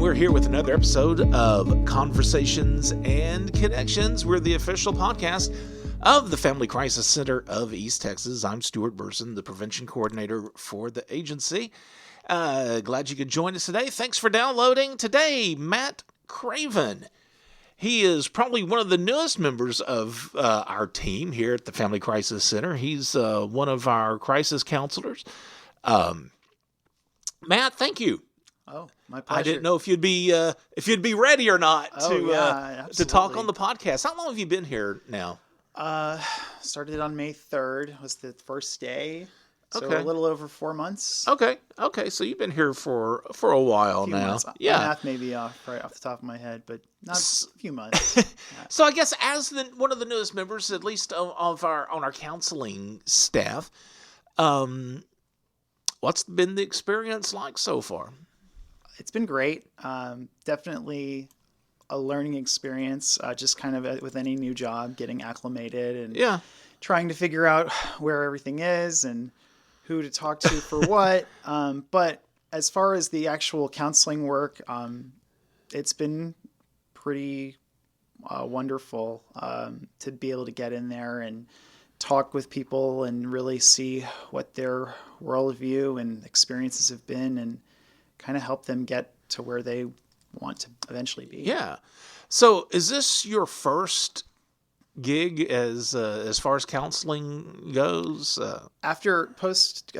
we're here with another episode of Conversations and Connections. We're the official podcast of the Family Crisis Center of East Texas. I'm Stuart Burson, the prevention coordinator for the agency. Glad you could join us today. Thanks for downloading. Today, Matt Craven. He is probably one of the newest members of our team here at the Family Crisis Center. He's one of our crisis counselors. Matt, thank you. Oh, my pleasure. I didn't know if you'd be ready or not to talk on the podcast. How long have you been here now? Started on May 3rd was the first day. So Okay. a little over 4 months. Okay. So you've been here for a while now. Months. Yeah. Math may be off the top of my head, but not a few months. So I guess as one of the newest members, at least of our counseling staff, what's been the experience like so far? It's been great. Definitely a learning experience, just kind of with any new job, getting acclimated and trying to figure out where everything is and who to talk to for what. But as far as the actual counseling work, it's been pretty wonderful to be able to get in there and talk with people and really see what their worldview and experiences have been and kind of help them get to where they want to eventually be. Yeah. So is this your first gig as far as counseling goes? After post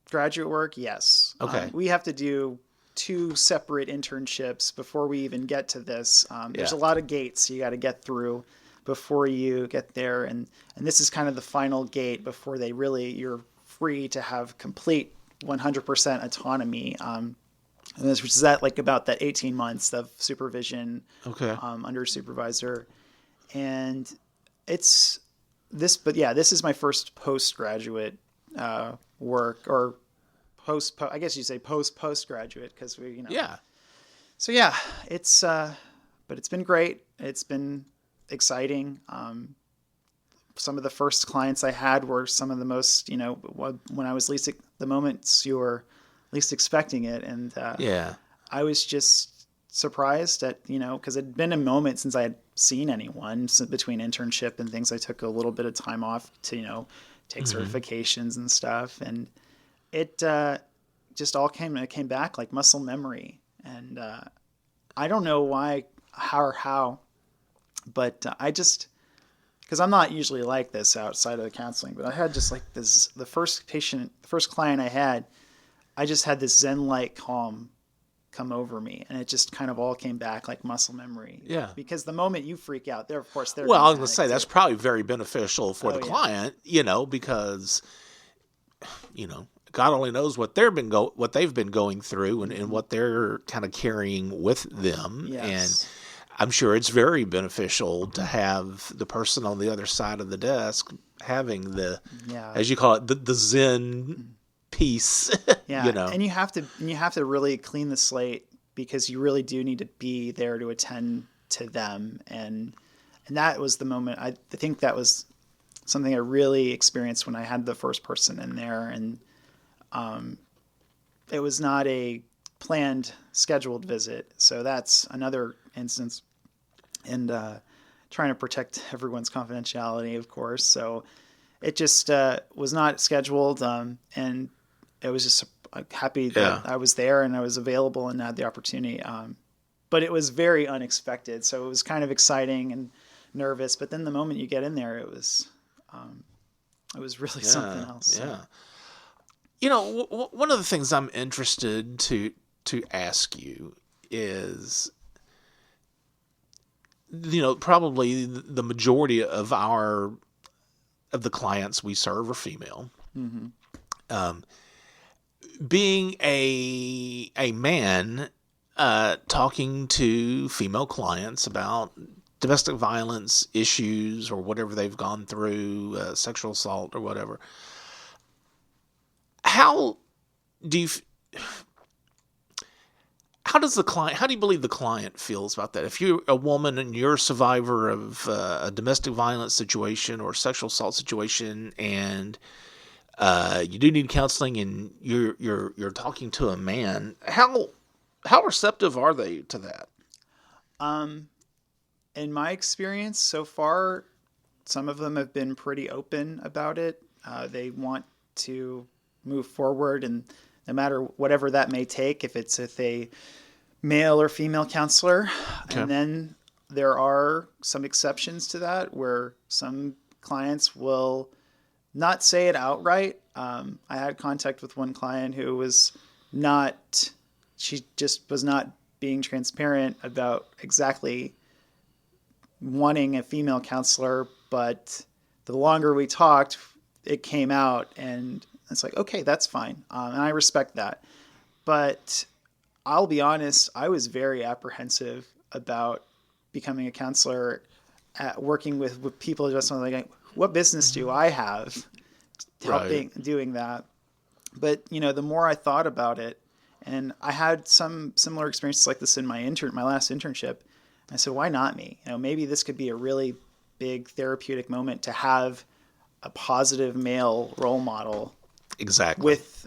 graduate work, yes. Okay. We have to do 2 separate internships before we even get to this. There's a lot of gates you got to get through before you get there, and this is kind of the final gate before you're free to have complete 100% autonomy. Which is about that 18 months of supervision under supervisor. And it's this, but yeah, this is my first postgraduate work, or I guess you say postgraduate because Yeah. So yeah, it's but it's been great. It's been exciting. Some of the first clients I had were some of the most, when I was the moments you were least expecting it. And I was just surprised at, because it had been a moment since I had seen anyone. So between internship and things, I took a little bit of time off to, take certifications and stuff. And it just all came back like muscle memory. And I don't know how, but I just, because I'm not usually like this outside of the counseling, but I had just like this, the first client I had, I just had this Zen-like calm come over me, and it just kind of all came back like muscle memory. Yeah. Because the moment you freak out, they're well, I was going to say that's probably very beneficial for the client, because, God only knows what they've been going through and what they're kind of carrying with them. Yes. And I'm sure it's very beneficial to have the person on the other side of the desk having the, as you call it, the Zen piece. And you have to really clean the slate, because you really do need to be there to attend to them. And that was the moment. I think that was something I really experienced when I had the first person in there. And it was not a planned, scheduled visit. So that's another instance. And trying to protect everyone's confidentiality, of course. So it just was not scheduled. And it was just happy that I was there and I was available and had the opportunity. But it was very unexpected. So it was kind of exciting and nervous. But then the moment you get in there, it was really something else. Yeah. One of the things I'm interested to ask you is, probably the majority of the clients we serve are female. Mm-hmm. Being a man talking to female clients about domestic violence issues or whatever they've gone through, sexual assault or whatever, how do you believe the client feels about that? If you're a woman and you're a survivor of a domestic violence situation or sexual assault situation, and you do need counseling, and you're talking to a man, how How receptive are they to that? In my experience so far, some of them have been pretty open about it. They want to move forward, and no matter whatever that may take, if it's with a male or female counselor. Okay. And then there are some exceptions to that where some clients will not say it outright. I had contact with one client who was not, she just was not being transparent about exactly wanting a female counselor, but the longer we talked, it came out, and it's like, okay, that's fine. And I respect that. But I'll be honest, I was very apprehensive about becoming a counselor, working with people just like, what business do I have helping doing that? But, the more I thought about it, and I had some similar experiences like this in my last internship, I said, why not me? Maybe this could be a really big therapeutic moment to have a positive male role model Exactly. with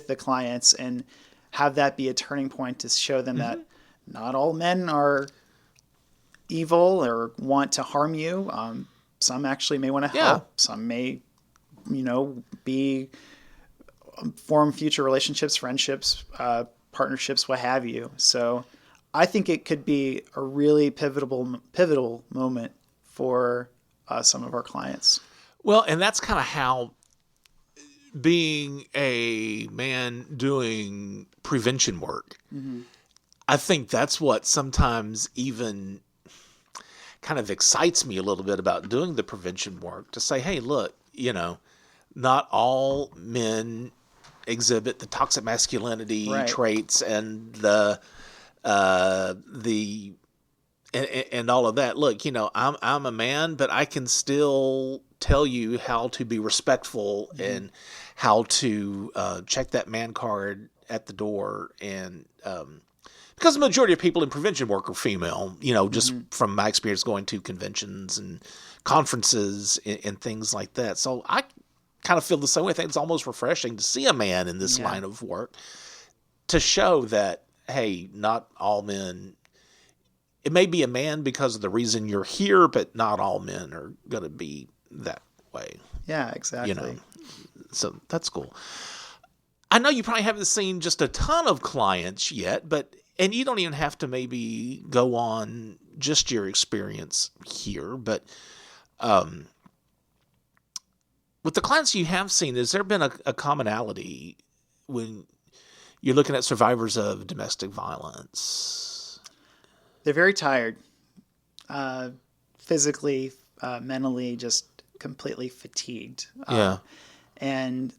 the clients, and have that be a turning point to show them that not all men are evil or want to harm you. Some actually may want to help. Some may, be form future relationships, friendships, partnerships, what have you. So I think it could be a really pivotal moment for some of our clients. Well, and that's kind of how being a man doing prevention work, I think that's what sometimes even kind of excites me a little bit about doing the prevention work, to say, hey, look, not all men exhibit the toxic masculinity traits and the and all of that. Look, I'm a man, but I can still tell you how to be respectful and how to check that man card at the door. And because the majority of people in prevention work are female, just from my experience going to conventions and conferences and things like that. So I kind of feel the same way. I think it's almost refreshing to see a man in this line of work, to show that, hey, not all men, it may be a man because of the reason you're here, but not all men are going to be that way. Yeah, exactly. So that's cool. I know you probably haven't seen just a ton of clients yet, and you don't even have to maybe go on just your experience here, but with the clients you have seen, has there been a commonality when you're looking at survivors of domestic violence? They're very tired, physically, mentally, just completely fatigued. And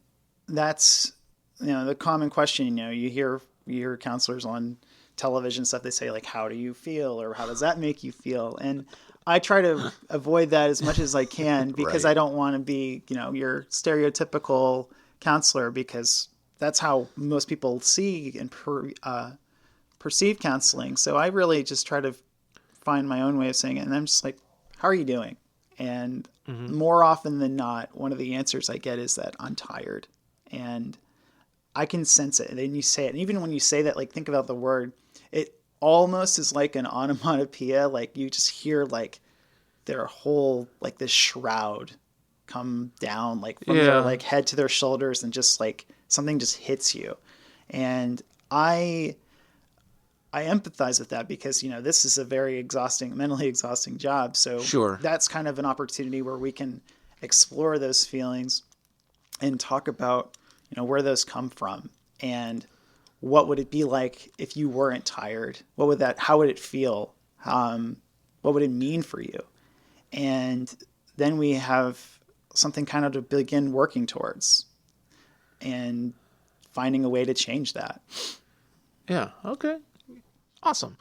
that's, the common question. You hear counselors on television stuff. They say, like, how do you feel, or how does that make you feel? And I try to avoid that as much as I can, because I don't want to be, your stereotypical counselor, because that's how most people see and perceive counseling. So I really just try to find my own way of saying it. And I'm just like, how are you doing? And more often than not, one of the answers I get is that I'm tired, and I can sense it. And then you say it. And even when you say that, like, think about the word, it almost is like an onomatopoeia. Like, you just hear like their whole, like, this shroud come down, like from their like head to their shoulders, and just like something just hits you. And I empathize with that, because, this is a very mentally exhausting job. So that's kind of an opportunity where we can explore those feelings and talk about, where those come from, and what would it be like if you weren't tired? How would it feel? What would it mean for you? And then we have something kind of to begin working towards and finding a way to change that. Yeah. Okay. Awesome.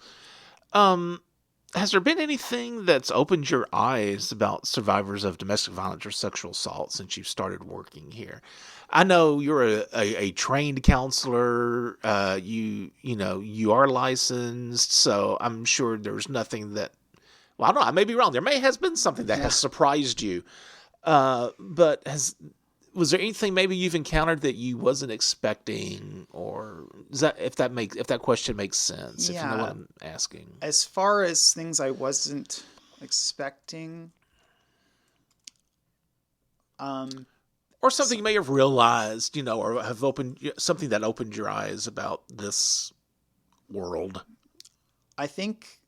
Has there been anything that's opened your eyes about survivors of domestic violence or sexual assault since you started working here? I know you're a trained counselor. You are licensed, so I'm sure there's nothing that, well, I don't know, I may be wrong. There may has been something that has surprised you. But was there anything maybe you've encountered that you wasn't expecting, or is that if that question makes sense? Yeah. If you know what I'm asking. As far as things I wasn't expecting, Or something you may have realized, or have something that opened your eyes about this world. I think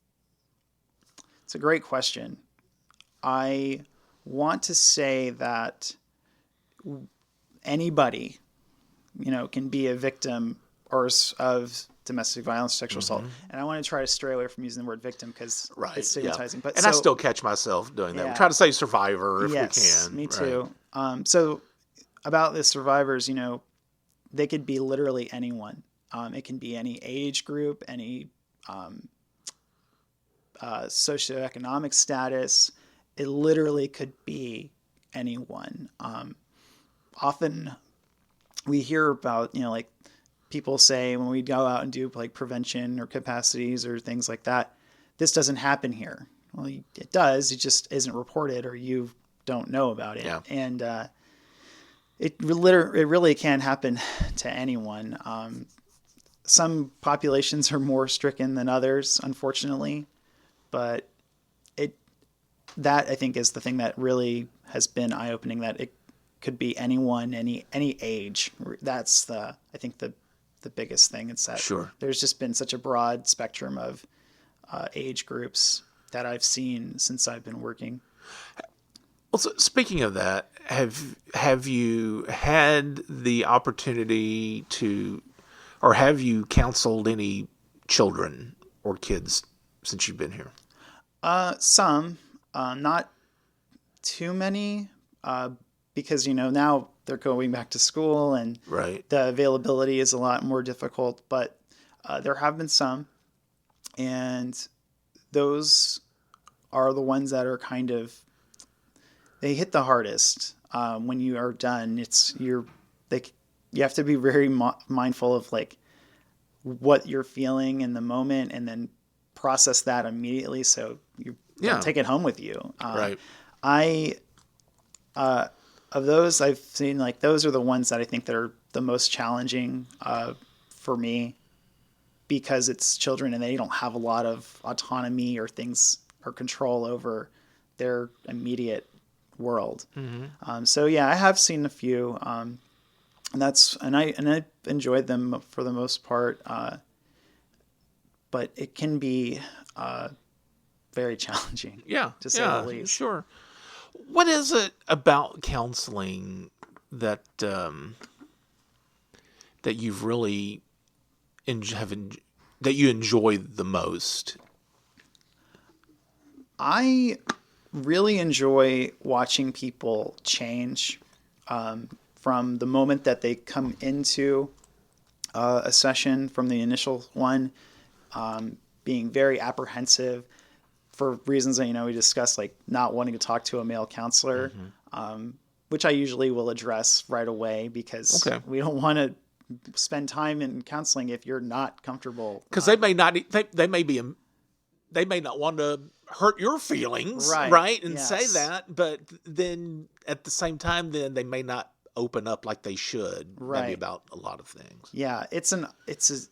it's a great question. I want to say that anybody, can be a victim of domestic violence, sexual assault. And I want to try to stray away from using the word victim because it's stigmatizing. Yeah. But I still catch myself doing that. We try to say survivor if we can. Me too. So about the survivors, they could be literally anyone. It can be any age group, any socioeconomic status. It literally could be anyone. Often we hear about, like people say when we go out and do like prevention or capacities or things like that, this doesn't happen here. Well, it does. It just isn't reported or you don't know about it. Yeah. And it really can happen to anyone. Some populations are more stricken than others, unfortunately, but that I think is the thing that really has been eye-opening, that it could be anyone, any age. That's I think the biggest thing. It's that there's just been such a broad spectrum of age groups that I've seen since I've been working. Well, so speaking of that, have you had the opportunity to, or have you counseled any children or kids since you've been here? Some, not too many, because now they're going back to school and the availability is a lot more difficult. But there have been some, and those are the ones that are kind of, they hit the hardest when you are done. You have to be very mindful of like what you're feeling in the moment, and then process that immediately so you don't take it home with you. Of those I've seen, like those are the ones that I think that are the most challenging for me, because it's children and they don't have a lot of autonomy or things or control over their immediate world. So yeah, I have seen a few, and I enjoyed them for the most part. But it can be very challenging. To say the least. Sure. What is it about counseling that you've really that you enjoy the most? I really enjoy watching people change from the moment that they come into a session, from the initial one, being very apprehensive for reasons that, we discussed, like not wanting to talk to a male counselor, which I usually will address right away, because we don't want to spend time in counseling if you're not comfortable. Because they may not want to hurt your feelings, right? And say that, but then at the same time, then they may not open up like they should, maybe about a lot of things. Yeah, it's a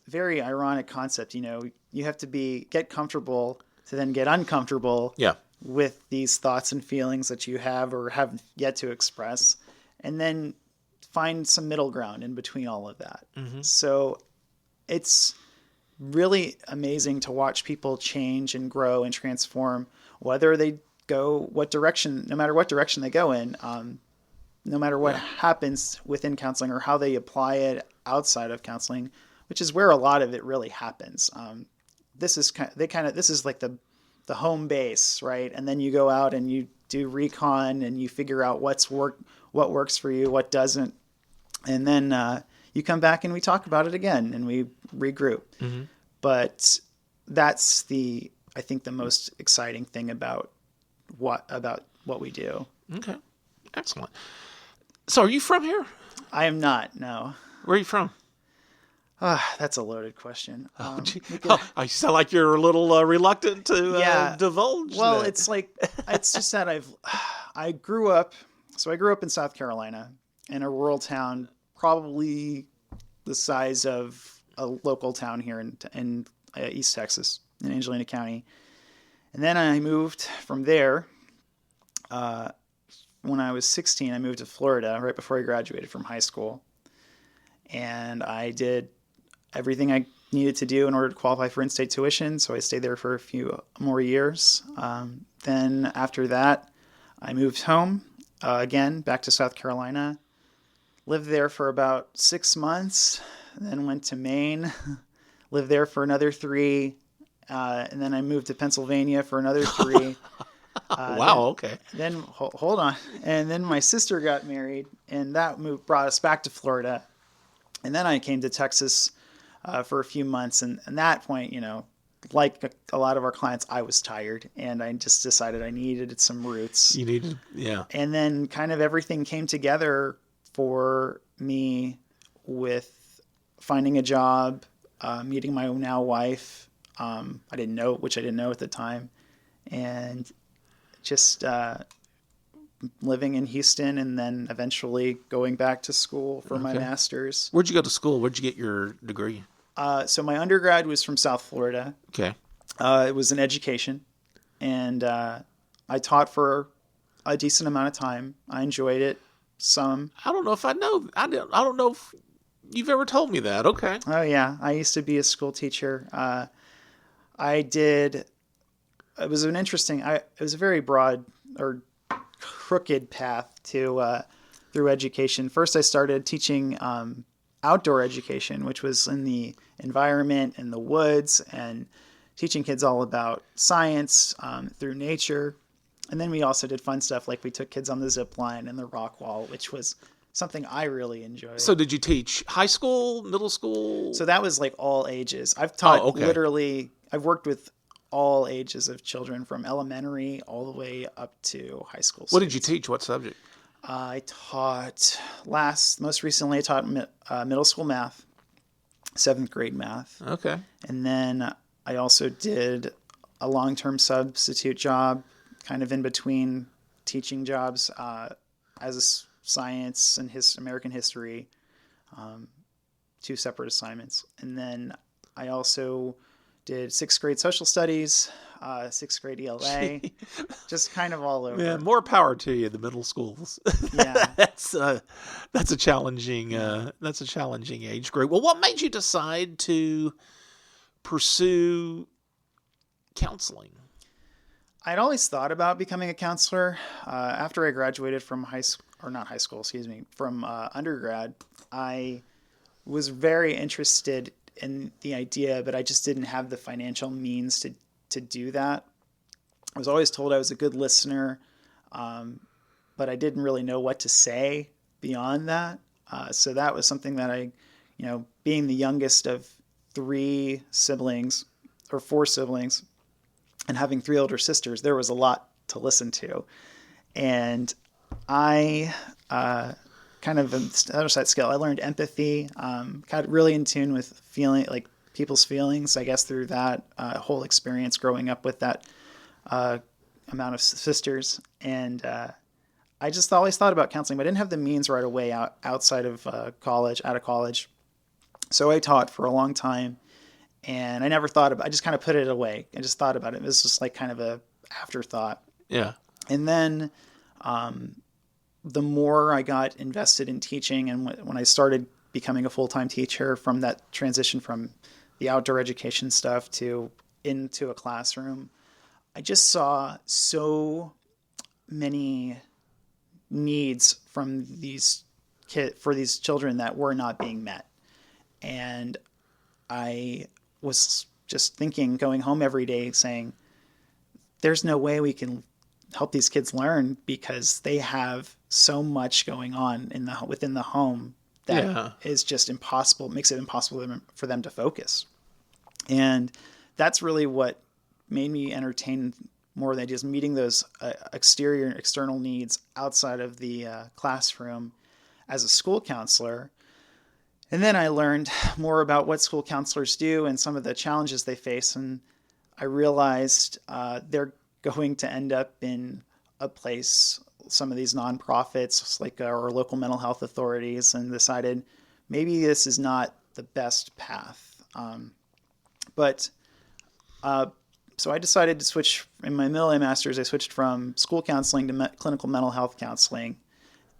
very ironic concept. You have to get comfortable to then get uncomfortable with these thoughts and feelings that you have or have yet to express, and then find some middle ground in between all of that. So it's really amazing to watch people change and grow and transform, whether they go no matter what direction they go in, no matter what happens within counseling or how they apply it outside of counseling, which is where a lot of it really happens. This is like the home base, right? And then you go out and you do recon and you figure out what works for you, what doesn't. And then you come back and we talk about it again and we regroup. But that's I think the most exciting thing about what we do. Okay. Excellent. So are you from here? I am not, no. Where are you from? That's a loaded question. I sound like you're a little reluctant to divulge. Well, that. it's just that I grew up in South Carolina, in a rural town, probably the size of a local town here in East Texas, in Angelina County. And then I moved from there. When I was 16, I moved to Florida right before I graduated from high school. And I did everything I needed to do in order to qualify for in-state tuition. So I stayed there for a few more years. Then after that, I moved home again, back to South Carolina. Lived there for about 6 months, then went to Maine, lived there for another 3, and then I moved to Pennsylvania for another 3. Wow, okay. Then hold on, and then my sister got married, and that brought us back to Florida, and then I came to Texas for a few months, and at that point, like a lot of our clients, I was tired, and I just decided I needed some roots. You needed, yeah. And then kind of everything came together for me with finding a job, meeting my now wife. I didn't know at the time, and just living in Houston, and then eventually going back to school for my master's. Where'd you go to school? Where'd you get your degree? So my undergrad was from South Florida. Okay. It was in education, and I taught for a decent amount of time. I enjoyed it some. I don't know if I know. I don't know if you've ever told me that. Okay. Oh yeah, I used to be a school teacher. I did. It was it was a very broad or crooked path to through education. First, I started teaching outdoor education, which was in the environment in the woods, and teaching kids all about science through nature. And then we also did fun stuff, like we took kids on the zip line and the rock wall, which was something I really enjoyed. So did you teach high school, middle school? So that was like all ages. I've taught literally, I've worked with all ages of children from elementary all the way up to high school. What did you teach? What subject? I taught most recently I taught middle school math, 7th grade math. Okay. And then I also did a long-term substitute job, kind of in between teaching jobs, as a science and American history, 2 separate assignments. And then I also did 6th grade social studies, 6th grade ELA, just kind of all over. Yeah, more power to you, the middle schools. Yeah, that's a challenging age group. Well, what made you decide to pursue counseling? I'd always thought about becoming a counselor. After I graduated from from undergrad, I was very interested in the idea, but I just didn't have the financial means to do that. I was always told I was a good listener, but I didn't really know what to say beyond that. So that was something that I, being the youngest of 4 siblings, and having 3 older sisters, there was a lot to listen to. And I kind of on the other side scale, I learned empathy, got really in tune with people's feelings, I guess, through that whole experience growing up with that amount of sisters. And I just always thought about counseling, but I didn't have the means right away outside of college, out of college. So I taught for a long time. And I just kind of put it away. I just thought about it. It was just like kind of a afterthought. Yeah. And then the more I got invested in teaching, and when I started becoming a full-time teacher, from that transition from the outdoor education stuff into a classroom, I just saw so many needs from for these children that were not being met. And I was just thinking, going home every day saying, there's no way we can help these kids learn because they have so much going on within the home that is just impossible, makes it impossible for them to focus. And that's really what made me entertain more than just meeting those external needs outside of the classroom as a school counselor. And then I learned more about what school counselors do and some of the challenges they face. And I realized they're going to end up in a place some of these nonprofits, like our local mental health authorities, and decided maybe this is not the best path. So I decided to switch. In my middle A master's, I switched from school counseling to clinical mental health counseling,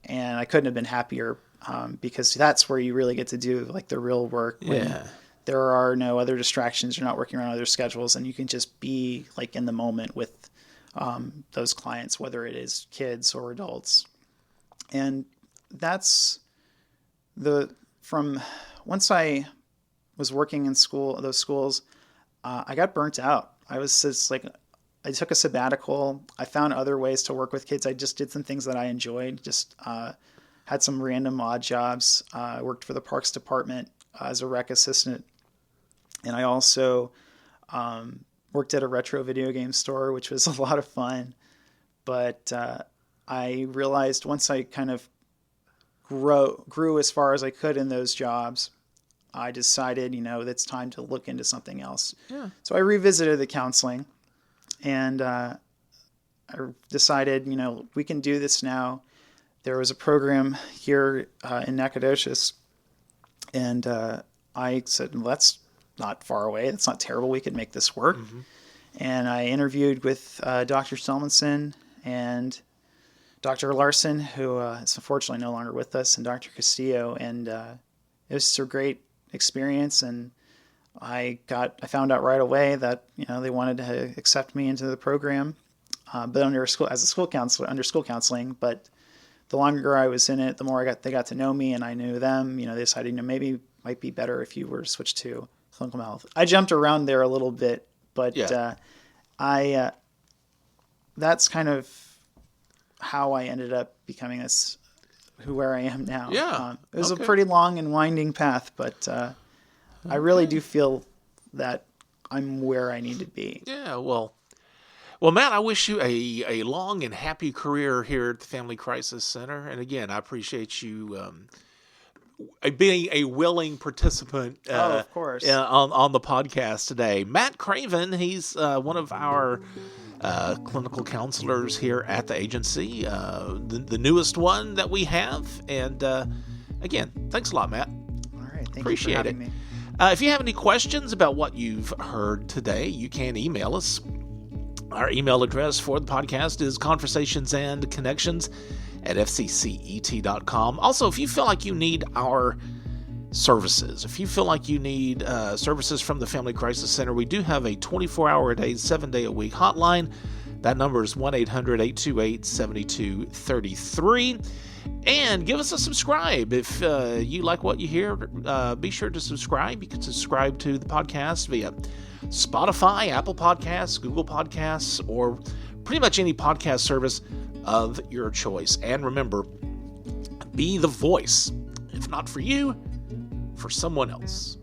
and I couldn't have been happier, because that's where you really get to do like the real work. When there are no other distractions, you're not working around other schedules, and you can just be like in the moment with those clients, whether it is kids or adults. And that's once I was working in those schools, I got burnt out. I took a sabbatical. I found other ways to work with kids. I just did some things that I enjoyed. Just had some random odd jobs. I worked for the Parks Department as a rec assistant. And I also worked at a retro video game store, which was a lot of fun. But I realized once I kind of grew as far as I could in those jobs, I decided, that it's time to look into something else. Yeah. So I revisited the counseling, and I decided, we can do this now. There was a program here in Nacogdoches, and I said, well, that's not far away. That's not terrible. We could make this work. Mm-hmm. And I interviewed with Dr. Selmanson and Dr. Larson, who is unfortunately no longer with us, and Dr. Castillo, and it was a great experience. And I found out right away that they wanted to accept me into the program, but under school counseling. But the longer I was in it, the more they got to know me, and I knew them. They decided maybe it might be better if you were to switch to clinical health. I jumped around there a little bit, but that's kind of how I ended up becoming where I am now. Yeah. It was a pretty long and winding path, but I really do feel that I'm where I need to be. Yeah, well, Matt, I wish you a long and happy career here at the Family Crisis Center. And again, I appreciate you being a willing participant of course. on the podcast today. Matt Craven, he's one of our clinical counselors here at the agency, the newest one that we have. And again, thanks a lot, Matt. All right, Appreciate you for having it. me. If you have any questions about what you've heard today, you can email us. Our email address for the podcast is conversationsandconnections@fccet.com. Also, if you feel like you need our services, if you feel like you need services from the Family Crisis Center, we do have a 24-hour-a-day, 7-day-a-week hotline. That number is 1-800-828-7233. And give us a subscribe. If you like what you hear, be sure to subscribe. You can subscribe to the podcast via Spotify, Apple Podcasts, Google Podcasts, or pretty much any podcast service of your choice. And remember, be the voice, if not for you, for someone else.